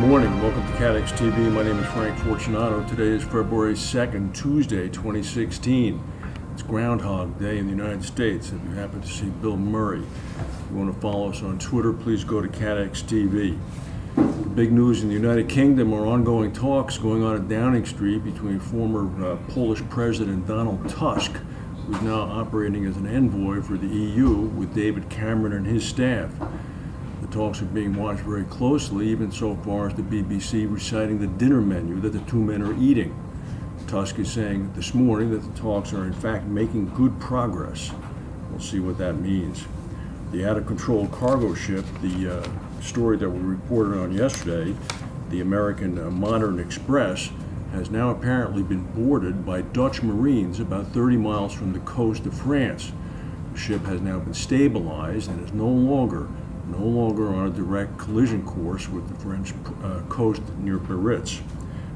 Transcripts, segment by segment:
morning. Welcome to CATEX TV. My name is Frank Fortunato. Today is February 2nd, Tuesday, 2016. It's Groundhog Day in the United States. If you happen to see Bill Murray, if you want to follow us on Twitter, please go to CATEX TV. The big news in the United Kingdom are ongoing talks going on at Downing Street between former Polish President Donald Tusk, who's now operating as an envoy for the EU, with David Cameron and his staff. The talks are being watched very closely, even so far as the BBC reciting the dinner menu that the two men are eating. Tusk is saying this morning that the talks are in fact making good progress. We'll see what that means. The out-of-control cargo ship, the story that we reported on yesterday, the American Modern Express, has now apparently been boarded by Dutch Marines about 30 miles from the coast of France. The ship has now been stabilized and is no longer on a direct collision course with the French coast near Biarritz.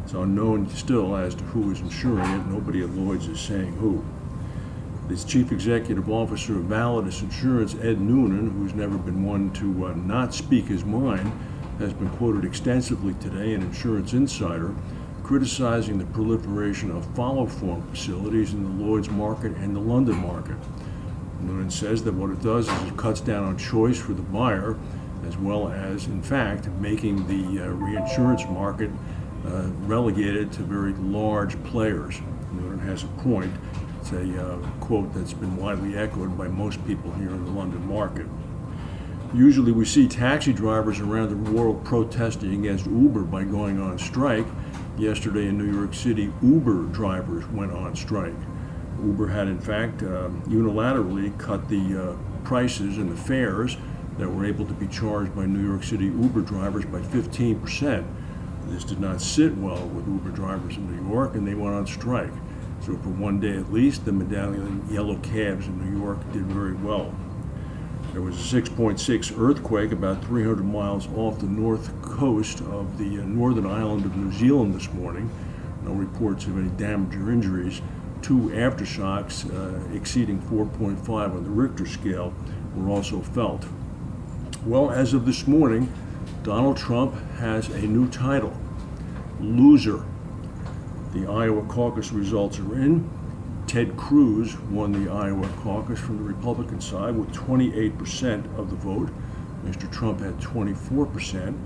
It's unknown still as to who is insuring it. Nobody at Lloyd's is saying who. The Chief Executive Officer of Validus Insurance, Ed Noonan, who's never been one to not speak his mind, has been quoted extensively today in Insurance Insider, criticizing the proliferation of follow-form facilities in the Lloyd's market and the London market. Noonan says that what it does is it cuts down on choice for the buyer, as well as, in fact, making the reinsurance market relegated to very large players. Noonan has a point. It's a quote that's been widely echoed by most people here in the London market. Usually we see taxi drivers around the world protesting against Uber by going on strike. Yesterday in New York City, Uber drivers went on strike. Uber had, in fact, unilaterally cut the prices and the fares that were able to be charged by New York City Uber drivers by 15%. This did not sit well with Uber drivers in New York, and they went on strike. So for one day at least, the medallion yellow cabs in New York did very well. There was a 6.6 earthquake about 300 miles off the north coast of the northern island of New Zealand this morning. No reports of any damage or injuries. Two aftershocks exceeding 4.5 on the Richter scale were also felt. Well, as of this morning, Donald Trump has a new title, loser. The Iowa caucus results are in. Ted Cruz won the Iowa caucus from the Republican side with 28% of the vote. Mr. Trump had 24%,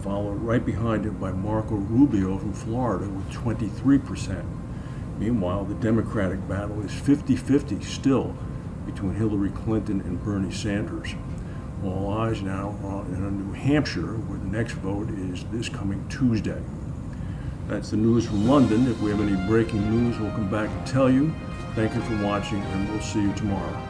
followed right behind him by Marco Rubio from Florida with 23%. Meanwhile, the Democratic battle is 50-50 still between Hillary Clinton and Bernie Sanders. All eyes now are in New Hampshire, where the next vote is this coming Tuesday. That's the news from London. If we have any breaking news, we'll come back and tell you. Thank you for watching, and we'll see you tomorrow.